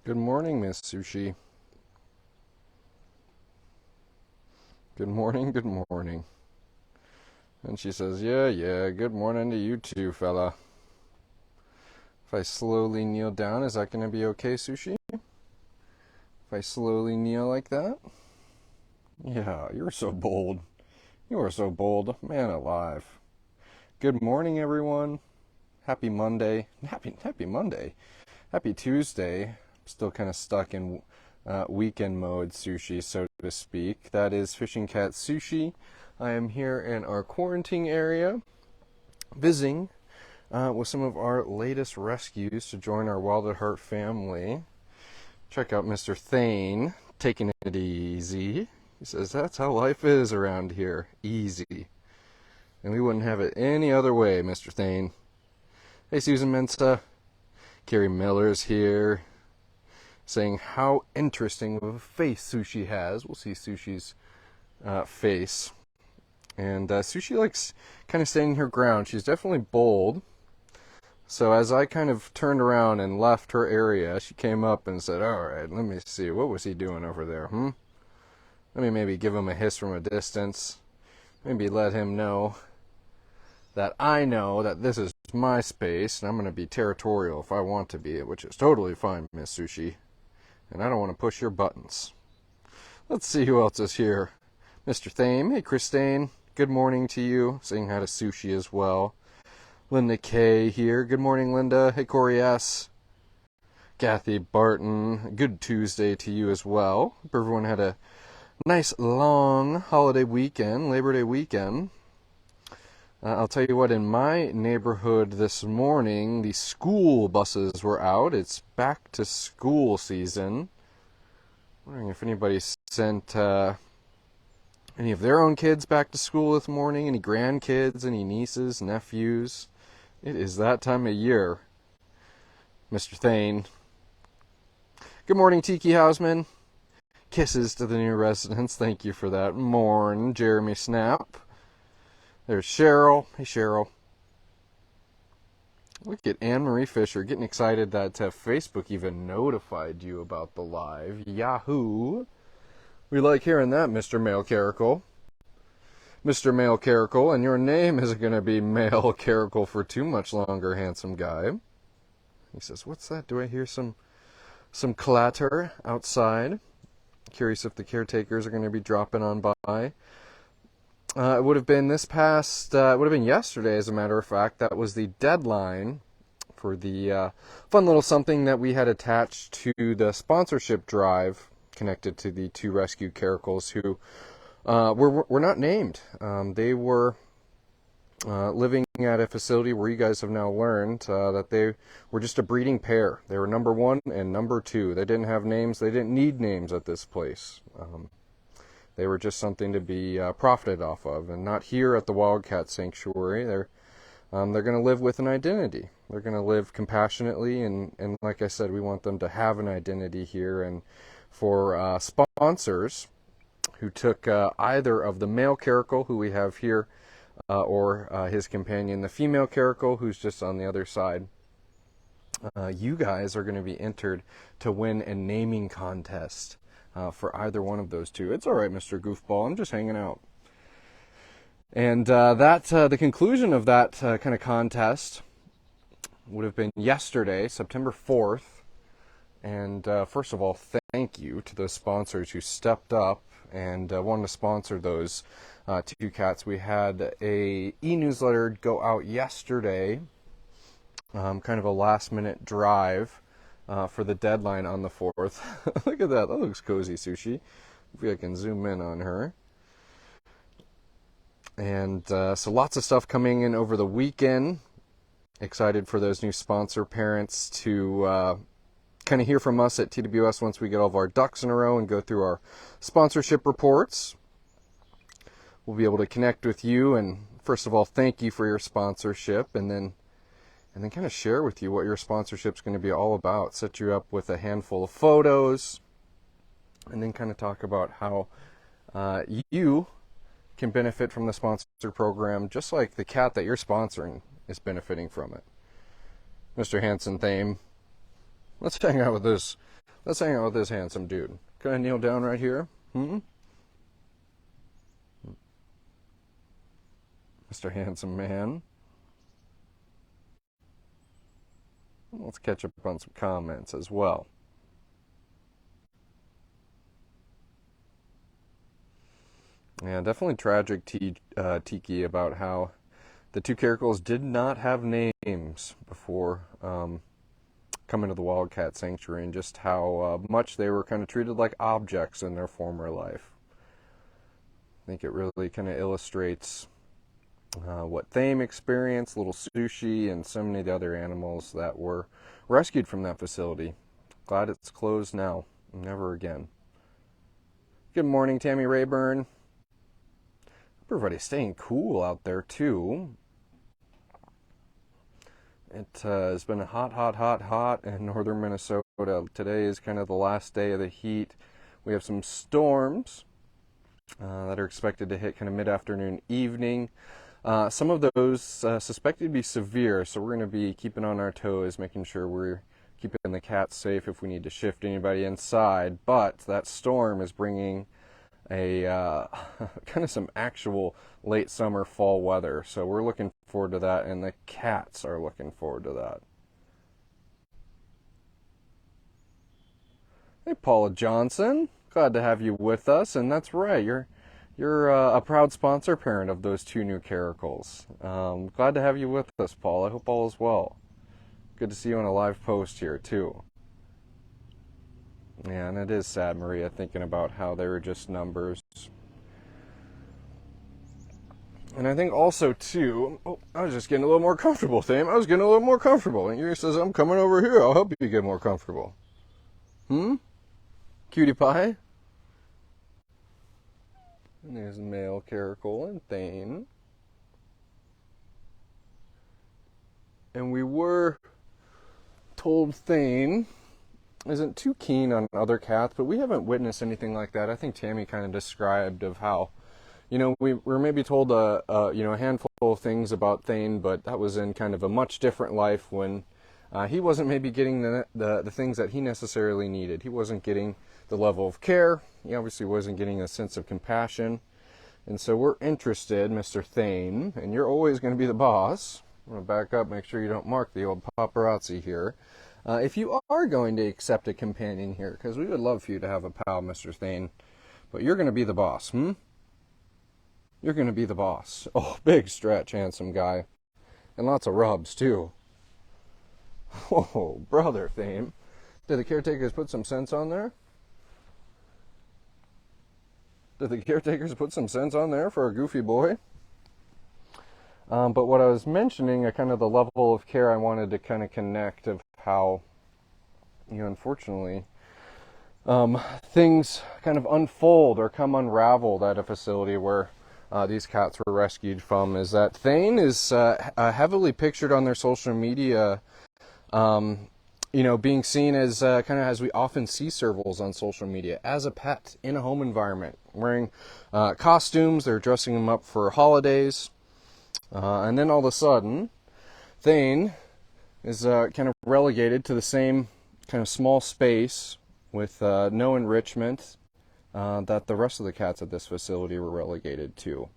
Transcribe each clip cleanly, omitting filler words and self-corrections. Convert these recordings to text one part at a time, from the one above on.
Good morning, Miss Sushi. Good morning, good morning. And she says, yeah, good morning to you too, fella. If I slowly kneel down, is that going to be okay, Sushi? If I slowly kneel like that? Yeah, you're so bold. You are so bold. Man alive. Good morning, everyone. Happy Monday. Happy Monday. Happy Tuesday. Still kind of stuck in weekend mode, Sushi, so to speak. That is Fishing Cat Sushi. I am here in our quarantine area, visiting with some of our latest rescues to join our Wild at Heart family. Check out Mr. Thane, taking it easy. He says, that's how life is around here. Easy. And we wouldn't have it any other way, Mr. Thane. Hey, Susan Mensa. Carrie Miller's here, saying how interesting of a face Sushi has. We'll see Sushi's face. And Sushi likes kind of standing her ground. She's definitely bold. So as I kind of turned around and left her area, she came up and said, all right, let me see. What was he doing over there? Let me maybe give him a hiss from a distance. Maybe let him know that I know that this is my space, and I'm going to be territorial if I want to be, which is totally fine, Miss Sushi. And I don't want to push your buttons. Let's see who else is here. Mr. Thame. Hey, Christine. Good morning to you. Saying hi to Sushi as well. Linda K. here. Good morning, Linda. Hey, Corey S. Kathy Barton. Good Tuesday to you as well. Hope everyone had a nice long holiday weekend, Labor Day weekend. I'll tell you what, in my neighborhood this morning, the school buses were out. It's back to school season. Wondering if anybody sent any of their own kids back to school this morning, any grandkids, any nieces, nephews. It is that time of year, Mr. Thane. Good morning, Tiki Hausman. Kisses to the new residents. Thank you for that. Morn, Jeremy Snap. There's Cheryl. Hey, Cheryl. Look at Anne-Marie Fisher getting excited that Facebook even notified you about the live. Yahoo! We like hearing that, Mr. Male Caracal. Mr. Male Caracal, and your name isn't going to be Male Caracal for too much longer, handsome guy. He says, what's that? Do I hear some clatter outside? Curious if the caretakers are going to be dropping on by. It would have been it would have been yesterday, as a matter of fact. That was the deadline for the fun little something that we had attached to the sponsorship drive connected to the two rescue caracals who were not named. They were living at a facility where you guys have now learned that they were just a breeding pair. They were number 1 and number 2. They didn't have names. They didn't need names at this place. They were just something to be profited off of, and not here at the Wildcat Sanctuary. They're going to live with an identity. They're going to live compassionately, and like I said, we want them to have an identity here. And for sponsors who took either of the male caracal, who we have here, or his companion, the female caracal, who's just on the other side, you guys are going to be entered to win a naming contest. For either one of those two. It's all right, Mr. Goofball. I'm just hanging out. And the conclusion of that kind of contest would have been yesterday, September 4th. And first of all, thank you to those sponsors who stepped up and wanted to sponsor those two cats. We had a e-newsletter go out yesterday, kind of a last-minute drive. For the deadline on the 4th. Look at that. That looks cozy, Sushi. Maybe I can zoom in on her. And so lots of stuff coming in over the weekend. Excited for those new sponsor parents to kind of hear from us at TWS once we get all of our ducks in a row and go through our sponsorship reports. We'll be able to connect with you and, first of all, thank you for your sponsorship, and then kind of share with you what your sponsorship's going to be all about. Set you up with a handful of photos, and then kind of talk about how you can benefit from the sponsor program, just like the cat that you're sponsoring is benefiting from it. Mr. Hanson Thame, let's hang out with this Let's hang out with this handsome dude. Can I kneel down right here? Mr. Handsome Man. Let's catch up on some comments as well. Yeah, definitely tragic, Tiki, about how the two caracals did not have names before coming to the Wildcat Sanctuary, and just how much they were kind of treated like objects in their former life. I think it really kind of illustrates what Thame experienced, little Sushi, and so many of the other animals that were rescued from that facility. Glad it's closed now. Never again. Good morning, Tammy Rayburn. Everybody's staying cool out there, too. It has been hot in northern Minnesota. Today is kind of the last day of the heat. We have some storms that are expected to hit kind of mid-afternoon, evening. Some of those suspected to be severe, so we're going to be keeping on our toes, making sure we're keeping the cats safe if we need to shift anybody inside. But that storm is bringing a kind of some actual late summer fall weather, so we're looking forward to that, and the cats are looking forward to that. Hey, Paula Johnson, glad to have you with us. And that's right, you're a proud sponsor parent of those two new caracals. Glad to have you with us, Paul. I hope all is well. Good to see you on a live post here too. Yeah, and it is sad, Maria, thinking about how they were just numbers. And I think also, too, I was just getting a little more comfortable, Thame. I was getting a little more comfortable. And you says, I'm coming over here. I'll help you get more comfortable. Cutie pie? And there's male caracal and Thane. And we were told Thane isn't too keen on other cats, but we haven't witnessed anything like that. I think Tammy kind of described of how, we were maybe told a handful of things about Thane, but that was in kind of a much different life when he wasn't maybe getting the things that he necessarily needed. He wasn't getting the level of care. He obviously wasn't getting a sense of compassion. And so we're interested, Mr. Thane, and you're always going to be the boss. I'm going to back up, make sure you don't mark the old paparazzi here. If you are going to accept a companion here, because we would love for you to have a pal, Mr. Thane, but you're going to be the boss, You're going to be the boss. Oh, big stretch, handsome guy. And lots of rubs, too. Oh, brother, Thane. Did the caretakers put some sense on there? Did the caretakers put some sense on there for a goofy boy? But what I was mentioning, kind of the level of care I wanted to kind of connect of how, unfortunately, things kind of unfold or come unraveled at a facility where these cats were rescued from, is that Thane is heavily pictured on their social media, being seen as kind of as we often see servals on social media, as a pet in a home environment, wearing costumes. They're dressing them up for holidays. And then all of a sudden, Thane is kind of relegated to the same kind of small space with no enrichment that the rest of the cats at this facility were relegated to.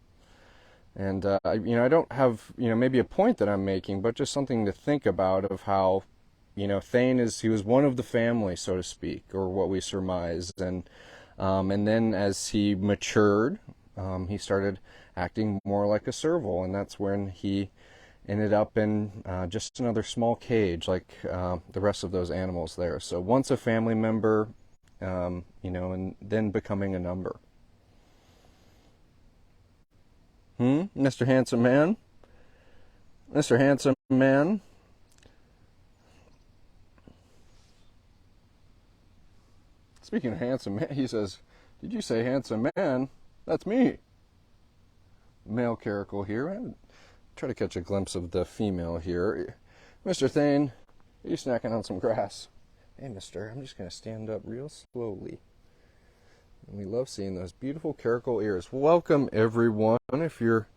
And, I don't have, maybe a point that I'm making, but just something to think about of how, Thane he was one of the family, so to speak, or what we surmise. And then as he matured, he started acting more like a serval, and that's when he ended up in just another small cage like the rest of those animals there. So once a family member, and then becoming a number. Mr. Handsome Man? Mr. Handsome Man? Speaking of handsome man, he says, did you say handsome man? That's me. Male caracal here. I'll try to catch a glimpse of the female here. Mr. Thane, are you snacking on some grass? Hey, mister, I'm just going to stand up real slowly. And we love seeing those beautiful caracal ears. Welcome, everyone. If you're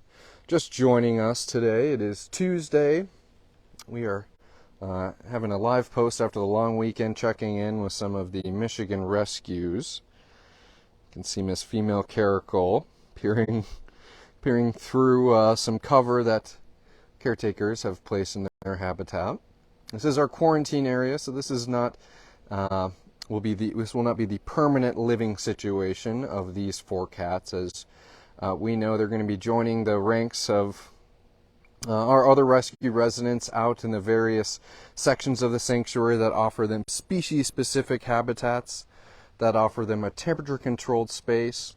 just joining us today, it is Tuesday. We are having a live post after the long weekend, checking in with some of the Michigan rescues. You can see Miss Female Caracal peering through some cover that caretakers have placed in their habitat. This is our quarantine area, so this is not this will not be the permanent living situation of these 4 cats, as we know they're going to be joining the ranks of our other rescue residents out in the various sections of the sanctuary that offer them species-specific habitats, that offer them a temperature-controlled space.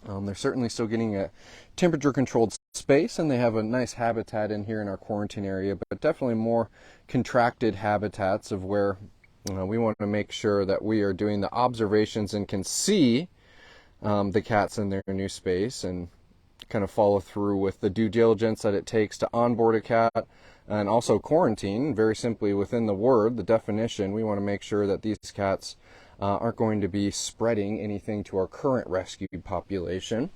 They're certainly still getting a temperature-controlled space, and they have a nice habitat in here in our quarantine area, but definitely more contracted habitats of where we want to make sure that we are doing the observations and can see the cats in their new space and kind of follow through with the due diligence that it takes to onboard a cat and also quarantine. Very simply, within the word, the definition, we want to make sure that these cats aren't going to be spreading anything to our current rescued population.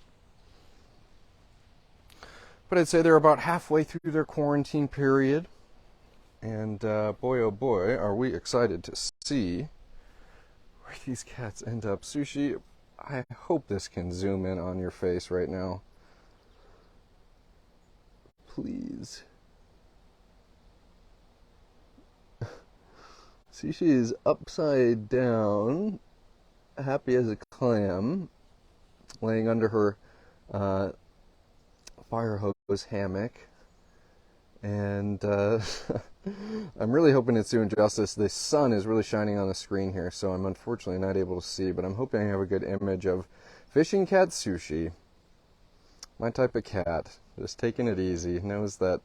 But I'd say they're about halfway through their quarantine period. And boy, oh boy, are we excited to see where these cats end up. Sushi, I hope this can zoom in on your face right now. Please. Sushi is upside down, happy as a clam, laying under her fire hose hammock. And I'm really hoping it's doing justice. The sun is really shining on the screen here, so I'm unfortunately not able to see, but I'm hoping I have a good image of fishing cat Sushi. My type of cat, just taking it easy, knows that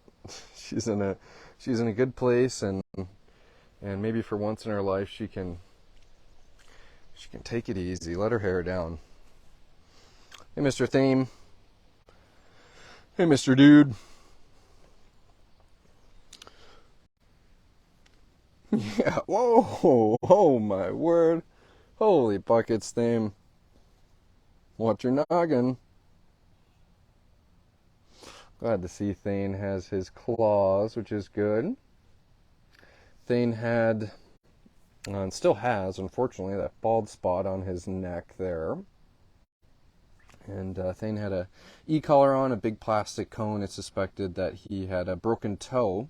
she's in a good place, and maybe for once in her life she can take it easy, let her hair down. Hey, Mr. Theme. Hey, Mr. Dude. Yeah, whoa, oh my word. Holy buckets, Theme. Watch your noggin. Glad to see Thane has his claws, which is good. Thane had, and still has, unfortunately, that bald spot on his neck there. And Thane had a e-collar on, a big plastic cone. It's suspected that he had a broken toe,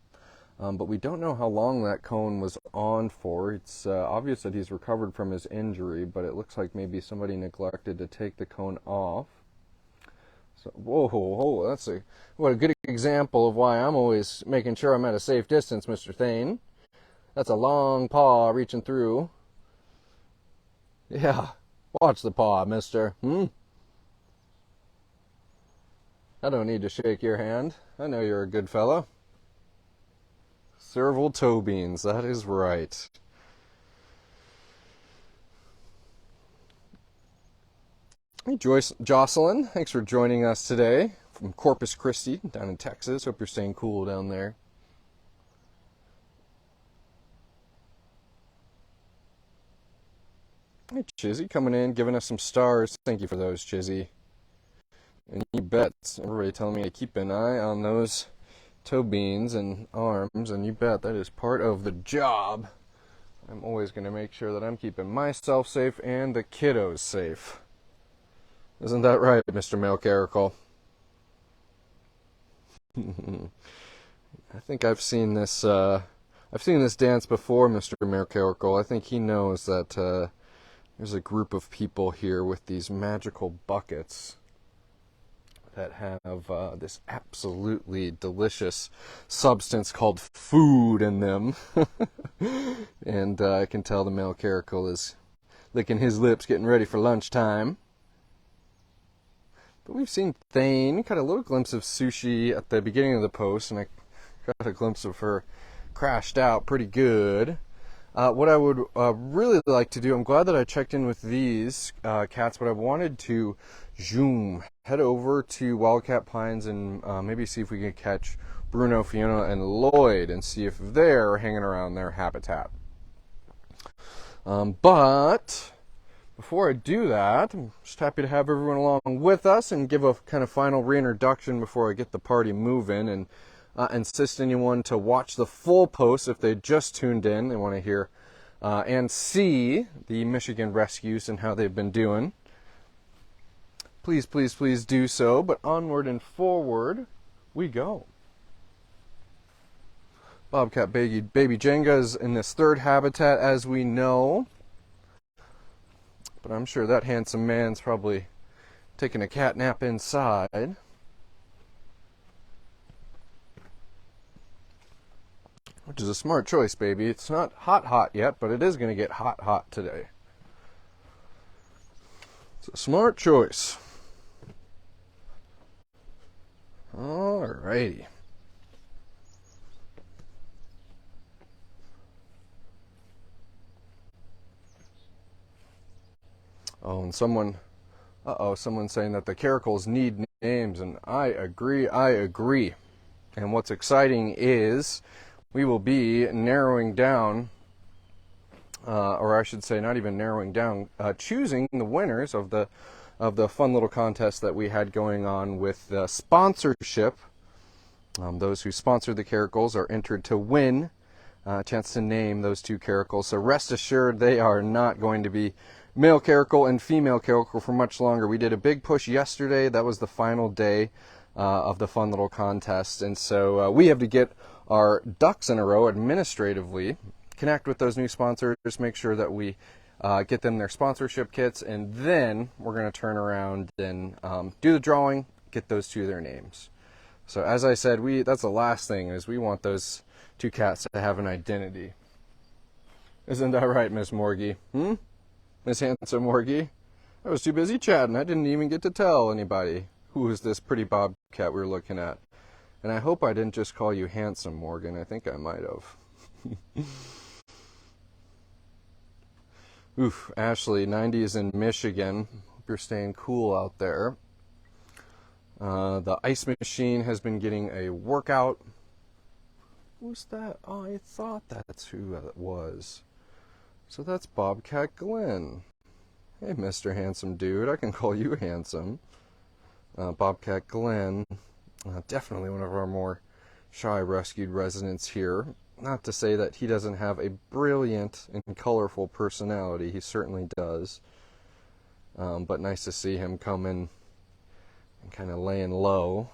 but we don't know how long that cone was on for. It's obvious that he's recovered from his injury, but it looks like maybe somebody neglected to take the cone off. So, whoa, that's what a good example of why I'm always making sure I'm at a safe distance, Mr. Thane. That's a long paw reaching through. Yeah, watch the paw, mister. I don't need to shake your hand. I know you're a good fella. Serval toe beans, that is right. Hey, Jocelyn, thanks for joining us today from Corpus Christi down in Texas. Hope you're staying cool down there. Hey, Chizzy, coming in, giving us some stars. Thank you for those, Chizzy. And you bet, everybody telling me to keep an eye on those toe beans and arms, and you bet that is part of the job. I'm always going to make sure that I'm keeping myself safe and the kiddos safe. Isn't that right, Mr. Male Caracal? I think I've seen this dance before, Mr. Male Caracal. I think he knows that there's a group of people here with these magical buckets that have this absolutely delicious substance called food in them. And I can tell the Male Caracal is licking his lips, getting ready for lunchtime. But we've seen Thane, got a little glimpse of Sushi at the beginning of the post, and I got a glimpse of her crashed out pretty good. What I would really like to do, I'm glad that I checked in with these cats, but I wanted to head over to Wildcat Pines and maybe see if we can catch Bruno, Fiona, and Lloyd and see if they're hanging around their habitat. But before I do that, I'm just happy to have everyone along with us and give a kind of final reintroduction before I get the party moving. And insist anyone to watch the full post if they just tuned in. They want to hear and see the Michigan rescues and how they've been doing. Please, please, please do so. But onward and forward we go. Bobcat baby Jenga is in this third habitat, as we know. But I'm sure that handsome man's probably taking a cat nap inside. Which is a smart choice, baby. It's not hot yet, but it is going to get hot today. It's a smart choice. Alrighty. Oh, and someone's saying that the caracals need names, and I agree. And what's exciting is we will be narrowing down, or I should say not even narrowing down, choosing the winners of the fun little contest that we had going on with the sponsorship. Those who sponsor the caracals are entered to win a chance to name those two caracals. So rest assured they are not going to be male caracal and female caracal for much longer. We did a big push yesterday. That was the final day of the fun little contest. And so we have to get our ducks in a row administratively, connect with those new sponsors, make sure that we get them their sponsorship kits, and then we're going to turn around and do the drawing, get those two their names. So as I said, that's the last thing, is we want those two cats to have an identity. Isn't that right, Miss Morgie? Miss Handsome Morgie? I was too busy chatting. I didn't even get to tell anybody who was this pretty bobcat we were looking at. And I hope I didn't just call you handsome, Morgan. I think I might have. Oof, Ashley, 90 is in Michigan. Hope you're staying cool out there. The ice machine has been getting a workout. Who's that? Oh, I thought that's who it was. So that's Bobcat Glenn. Hey, Mr. Handsome Dude. I can call you handsome. Bobcat Glenn. Definitely one of our more shy rescued residents here. Not to say that he doesn't have a brilliant and colorful personality. He certainly does. But nice to see him coming and kind of laying low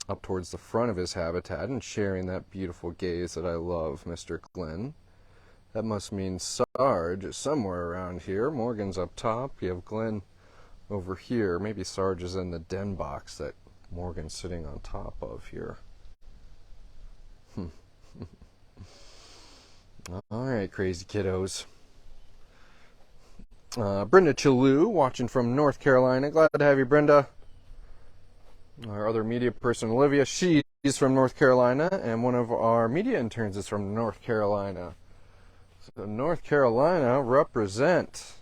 up towards the front of his habitat and sharing that beautiful gaze that I love, Mr. Glenn. That must mean Sarge is somewhere around here. Morgan's up top. You have Glenn over here. Maybe Sarge is in the den box that Morgan's sitting on top of here. All right, crazy kiddos. Brenda Chalou, watching from North Carolina. Glad to have you, Brenda. Our other media person, Olivia, she's from North Carolina, and one of our media interns is from North Carolina. So North Carolina represent.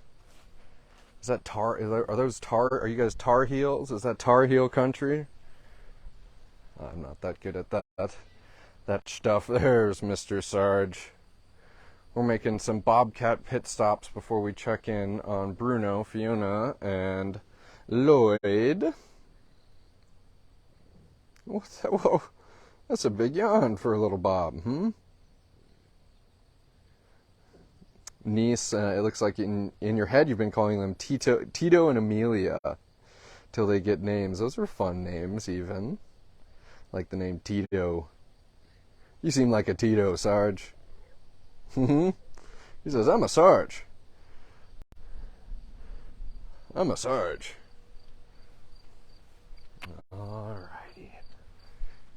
Is that Tar? Are those Tar? Are you guys Tar Heels? Is that Tar Heel country? I'm not that good at that stuff. There's Mr. Sarge. We're making some Bobcat pit stops before we check in on Bruno, Fiona, and Lloyd. What's that? Whoa, that's a big yawn for a little Bob, Niece, it looks like in your head you've been calling them Tito and Amelia till they get names. Those are fun names, even. Like the name Tito. You seem like a Tito, Sarge. He says, I'm a Sarge. I'm a Sarge. Alrighty.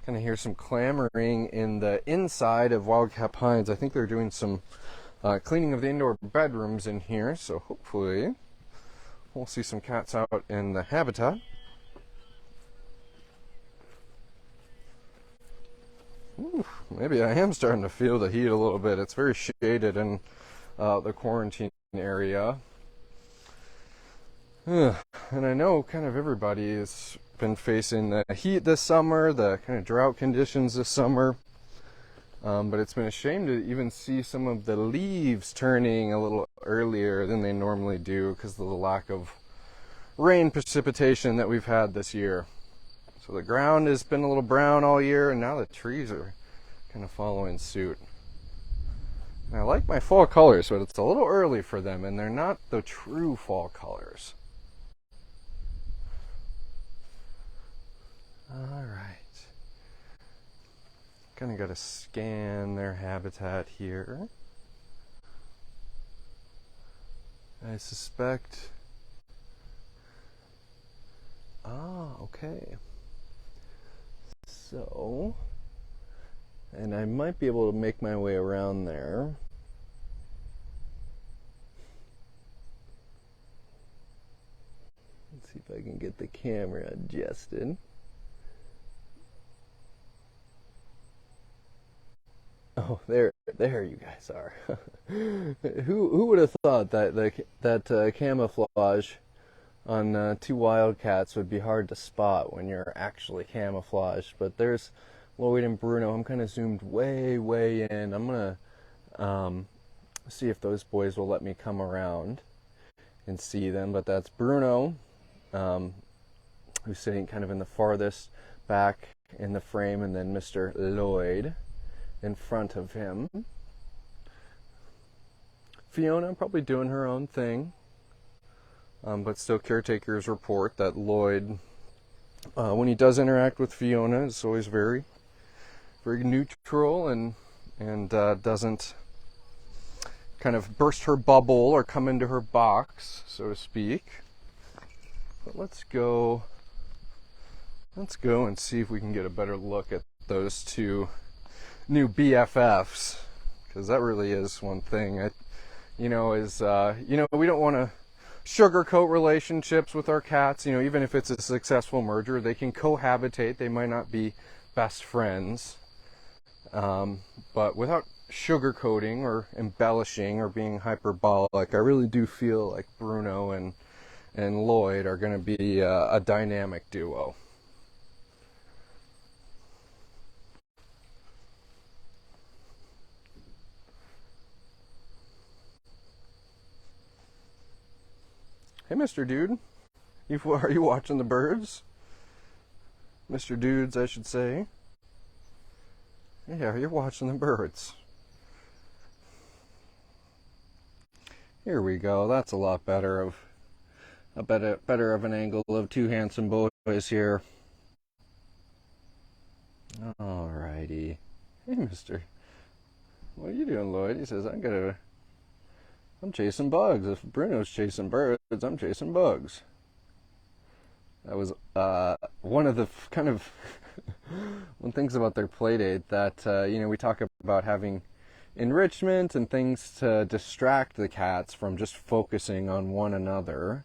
Kind of hear some clamoring in the inside of Wildcat Pines. I think they're doing some cleaning of the indoor bedrooms in here, so hopefully we'll see some cats out in the habitat. Ooh, maybe I am starting to feel the heat a little bit. It's very shaded in the quarantine area. And I know kind of everybody has been facing the heat this summer, the kind of drought conditions this summer. But it's been a shame to even see some of the leaves turning a little earlier than they normally do because of the lack of rain precipitation that we've had this year. So the ground has been a little brown all year, and now the trees are kind of following suit. And I like my fall colors, but it's a little early for them, and they're not the true fall colors. All right. Kind of got to scan their habitat here. I suspect... okay. So... and I might be able to make my way around there. Let's see if I can get the camera adjusted. Oh, there you guys are. Who would have thought that camouflage on two wildcats would be hard to spot when you're actually camouflaged? But there's Lloyd and Bruno. I'm kind of zoomed way in. I'm gonna see if those boys will let me come around and see them. But that's Bruno, who's sitting kind of in the farthest back in the frame, and then Mr. Lloyd in front of him. Fiona probably doing her own thing, but still caretakers report that Lloyd, when he does interact with Fiona, is always very neutral and doesn't kind of burst her bubble or come into her box, so to speak. But let's go and see if we can get a better look at those two new BFFs, because that really is one thing. We don't want to sugarcoat relationships with our cats. Even if it's a successful merger, they can cohabitate. They might not be best friends, but without sugarcoating or embellishing or being hyperbolic, I really do feel like Bruno and Lloyd are going to be a dynamic duo. Hey, Mr. Dude, are you watching the birds? Mr. Dudes, I should say. Yeah, you're watching the birds. Here we go. That's a lot better of an angle of two handsome boys here. Alrighty. Hey, Mister. What are you doing, Lloyd? He says, I'm chasing bugs. If Bruno's chasing birds, I'm chasing bugs. That was one of the kind of one things about their play date that we talk about having enrichment and things to distract the cats from just focusing on one another.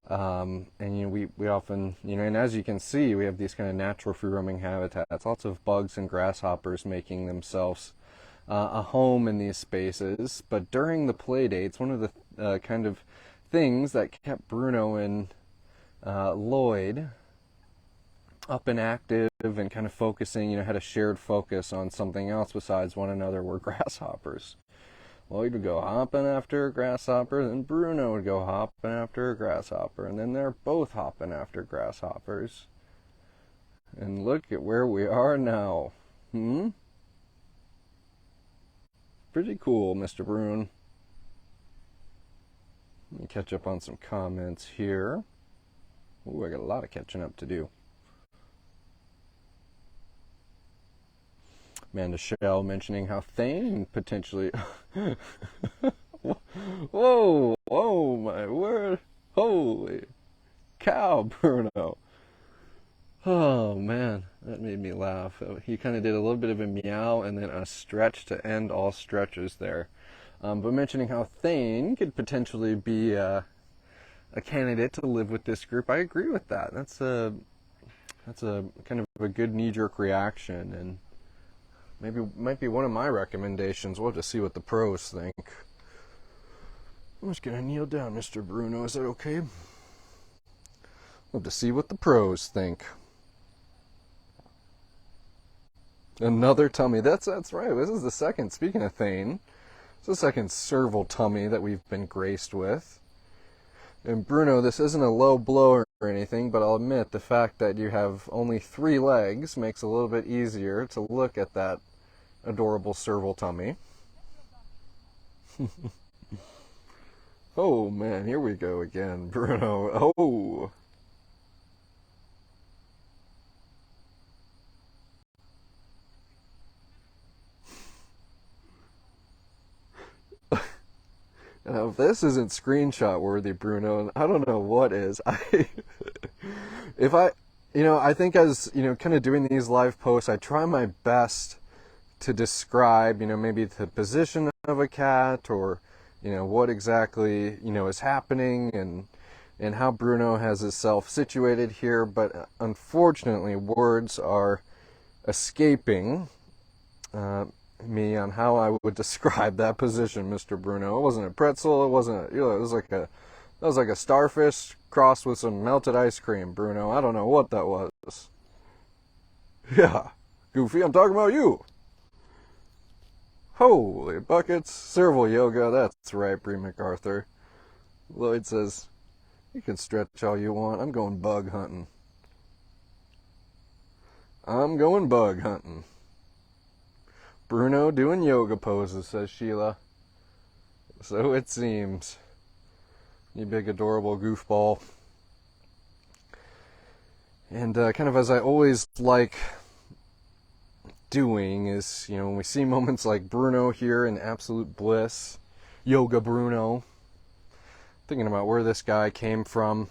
We often, and as you can see, we have these kind of natural free roaming habitats, lots of bugs and grasshoppers making themselves a home in these spaces. But during the play dates, one of the kind of things that kept Bruno and Lloyd up and active and kind of focusing, had a shared focus on something else besides one another, were grasshoppers. Lloyd would go hopping after a grasshopper, and Bruno would go hopping after a grasshopper, and then they're both hopping after grasshoppers. And look at where we are now. Pretty cool, Mr. Bruin. Let me catch up on some comments here. Ooh, I got a lot of catching up to do. Amanda Shell mentioning how Thane potentially... Whoa, my word. Holy cow, Bruno. Oh, man, that made me laugh. He kind of did a little bit of a meow and then a stretch to end all stretches there. But mentioning how Thane could potentially be a candidate to live with this group, I agree with that. That's a kind of a good knee-jerk reaction, and might be one of my recommendations. We'll have to see what the pros think. I'm just gonna kneel down, Mr. Bruno. Is that okay? We'll have to see what the pros think. Another tummy. That's right. This is the second. Speaking of Thane, it's the second serval tummy that we've been graced with. And Bruno, this isn't a low blow or anything, but I'll admit the fact that you have only 3 legs makes it a little bit easier to look at that adorable serval tummy. Oh man, here we go again, Bruno. Oh. Now, if this isn't screenshot worthy, Bruno, I don't know what is. If I, I think as, kind of doing these live posts, I try my best to describe, maybe the position of a cat or, what exactly, is happening and how Bruno has himself situated here. But unfortunately, words are escaping me on how I would describe that position, Mr. Bruno. It wasn't a pretzel. It wasn't. It was like a starfish crossed with some melted ice cream, Bruno. I don't know what that was. Yeah, Goofy, I'm talking about you. Holy buckets, serval yoga. That's right, Bree MacArthur. Lloyd says, "You can stretch all you want. I'm going bug hunting." I'm going bug hunting. Bruno doing yoga poses, says Sheila. So it seems. You big adorable goofball. And kind of as I always like doing is, when we see moments like Bruno here in absolute bliss, Yoga Bruno, thinking about where this guy came from,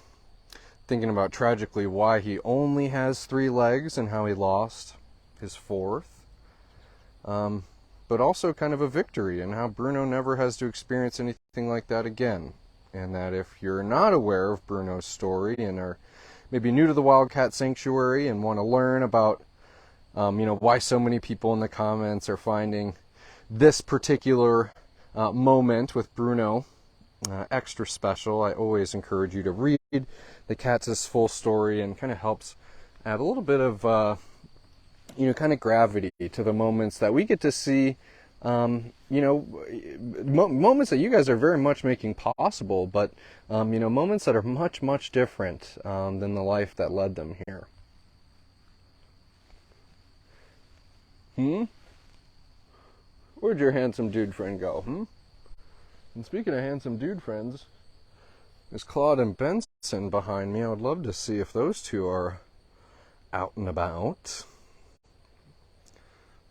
thinking about tragically why he only has 3 legs and how he lost his 4th. But also kind of a victory and how Bruno never has to experience anything like that again. And that if you're not aware of Bruno's story and are maybe new to the Wildcat Sanctuary and want to learn about, why so many people in the comments are finding this particular moment with Bruno extra special, I always encourage you to read the cat's full story, and kind of helps add a little bit of kind of gravity to the moments that we get to see, moments that you guys are very much making possible, but, moments that are much, much different than the life that led them here. Where'd your handsome dude friend go, And speaking of handsome dude friends, there's Claude and Benson behind me. I would love to see if those two are out and about.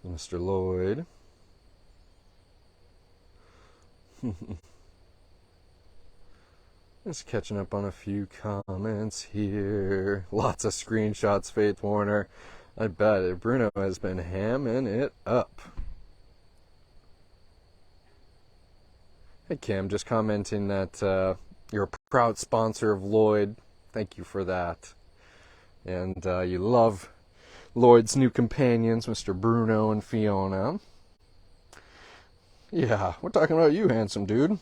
Mr. Lloyd. Just catching up on a few comments here. Lots of screenshots, Faith Warner. I bet it. Bruno has been hamming it up. Hey Kim, just commenting that you're a proud sponsor of Lloyd. Thank you for that. And you love Lloyd's new companions, Mr. Bruno and Fiona. Yeah, we're talking about you, handsome dude.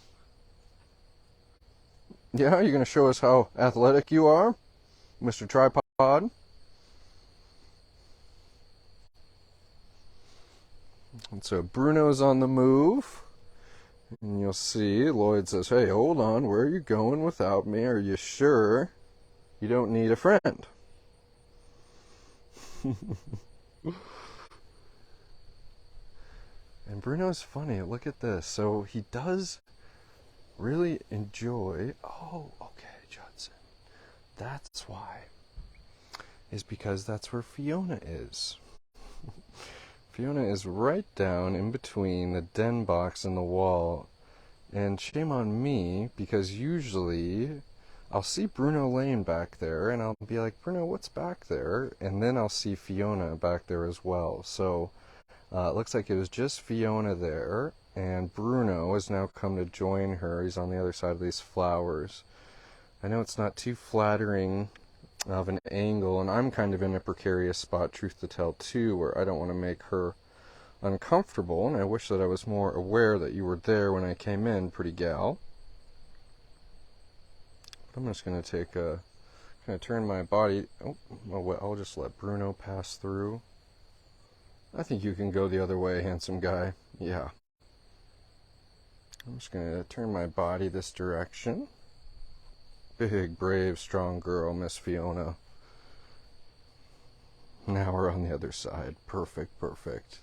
Yeah, you're going to show us how athletic you are, Mr. Tripod? And so Bruno's on the move. And you'll see Lloyd says, "Hey, hold on, where are you going without me? Are you sure you don't need a friend?" And Bruno's funny. Look at this. So he does really enjoy... Oh, okay, Judson. That's why. Is because that's where Fiona is. Fiona is right down in between the den box and the wall. And shame on me, because usually I'll see Bruno laying back there, and I'll be like, "Bruno, what's back there?" And then I'll see Fiona back there as well. So it looks like it was just Fiona there, and Bruno has now come to join her. He's on the other side of these flowers. I know it's not too flattering of an angle, and I'm kind of in a precarious spot, truth to tell, too, where I don't want to make her uncomfortable, and I wish that I was more aware that you were there when I came in, pretty gal. I'm just going to take a... kind of turn my body... I'll just let Bruno pass through. I think you can go the other way, handsome guy. Yeah. I'm just going to turn my body this direction. Big, brave, strong girl, Miss Fiona. Now we're on the other side. Perfect, perfect.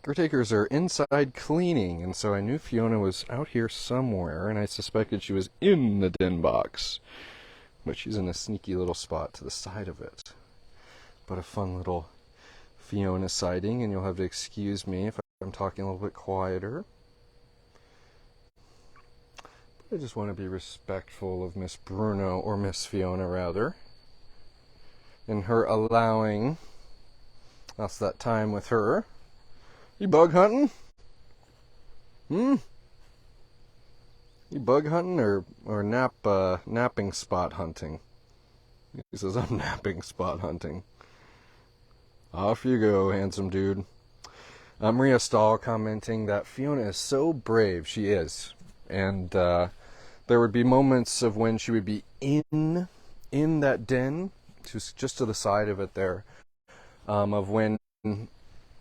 Caretakers are inside cleaning, and so I knew Fiona was out here somewhere, and I suspected she was in the den box. But she's in a sneaky little spot to the side of it. But a fun little Fiona sighting, and you'll have to excuse me if I'm talking a little bit quieter. But I just want to be respectful of Miss Bruno, or Miss Fiona rather, and her allowing us that time with her. You bug hunting? You bug hunting or napping spot hunting? He says, I'm napping spot hunting. Off you go, handsome dude. Maria Stahl commenting that Fiona is so brave. She is. And there would be moments of when she would be in that den, just to the side of it there, of when,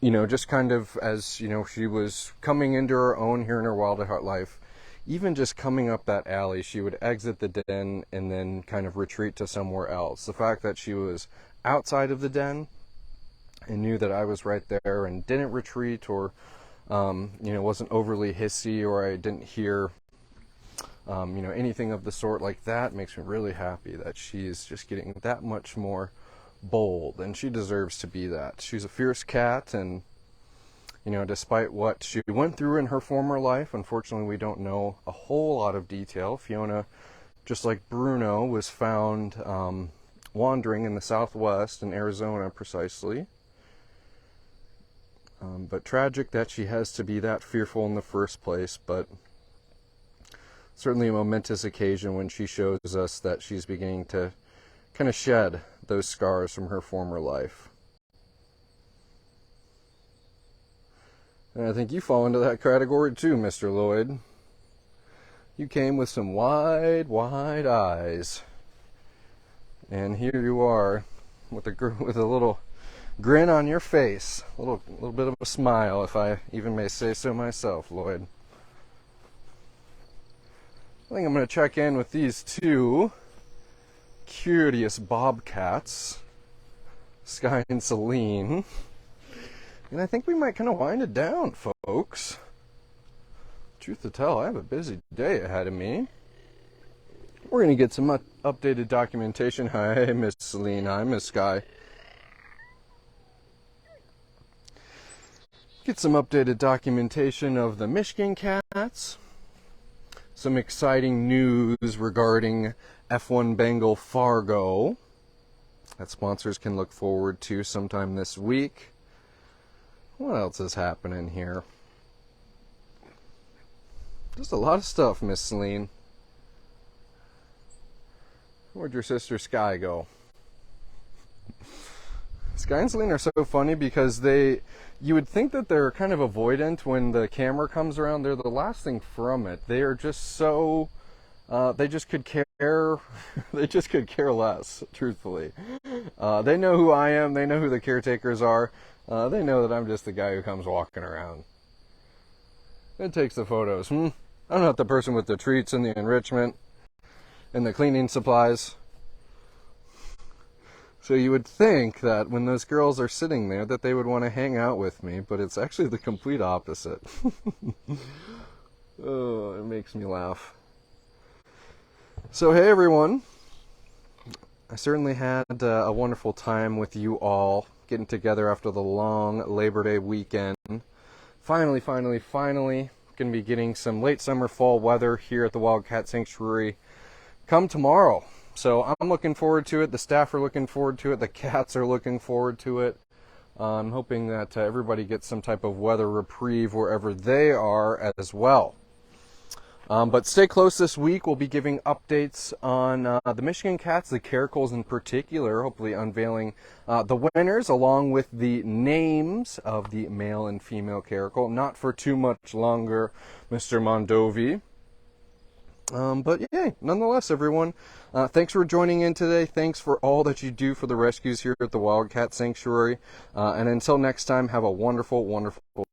just kind of as, she was coming into her own here in her wild at heart life, even just coming up that alley, she would exit the den and then kind of retreat to somewhere else. The fact that she was outside of the den and knew that I was right there and didn't retreat or, wasn't overly hissy, or I didn't hear, anything of the sort like that, makes me really happy that she's just getting that much more bold, and she deserves to be that. She's a fierce cat, and despite what she went through in her former life, unfortunately we don't know a whole lot of detail. Fiona, just like Bruno, was found wandering in the Southwest, in Arizona precisely. But tragic that she has to be that fearful in the first place, but certainly a momentous occasion when she shows us that she's beginning to kind of shed those scars from her former life. And I think you fall into that category too, Mr. Lloyd. You came with some wide, wide eyes. And here you are with a little grin on your face. A little bit of a smile, if I even may say so myself, Lloyd. I think I'm going to check in with these two curious bobcats, Sky and Celine. And I think we might kind of wind it down, folks. Truth to tell, I have a busy day ahead of me. We're going to get some updated documentation. Hi, Miss Celine. Hi, Miss Sky. Get some updated documentation of the Michigan cats. Some exciting news regarding F1 Bengal Fargo that sponsors can look forward to sometime this week. What else is happening here? Just a lot of stuff, Miss Celine. Where'd your sister Sky go? Sky and Celine are so funny because you would think that they're kind of avoidant when the camera comes around. They're the last thing from it. They are just so, they just could care, they just could care less, truthfully. They know who I am. They know who the caretakers are. They know that I'm just the guy who comes walking around. It takes the photos. I'm not the person with the treats and the enrichment and the cleaning supplies. So you would think that when those girls are sitting there that they would want to hang out with me, but it's actually the complete opposite. Oh, it makes me laugh. So hey everyone, I certainly had a wonderful time with you all, getting together after the long Labor Day weekend. Finally, going to be getting some late summer fall weather here at the Wildcat Sanctuary come tomorrow. So I'm looking forward to it. The staff are looking forward to it. The cats are looking forward to it. I'm hoping that everybody gets some type of weather reprieve wherever they are as well. But stay close this week. We'll be giving updates on the Michigan cats, the caracals in particular, hopefully unveiling the winners along with the names of the male and female caracal. Not for too much longer, Mr. Mondovi. But yay, nonetheless, everyone, thanks for joining in today. Thanks for all that you do for the rescues here at the Wildcat Sanctuary. And until next time, have a wonderful, wonderful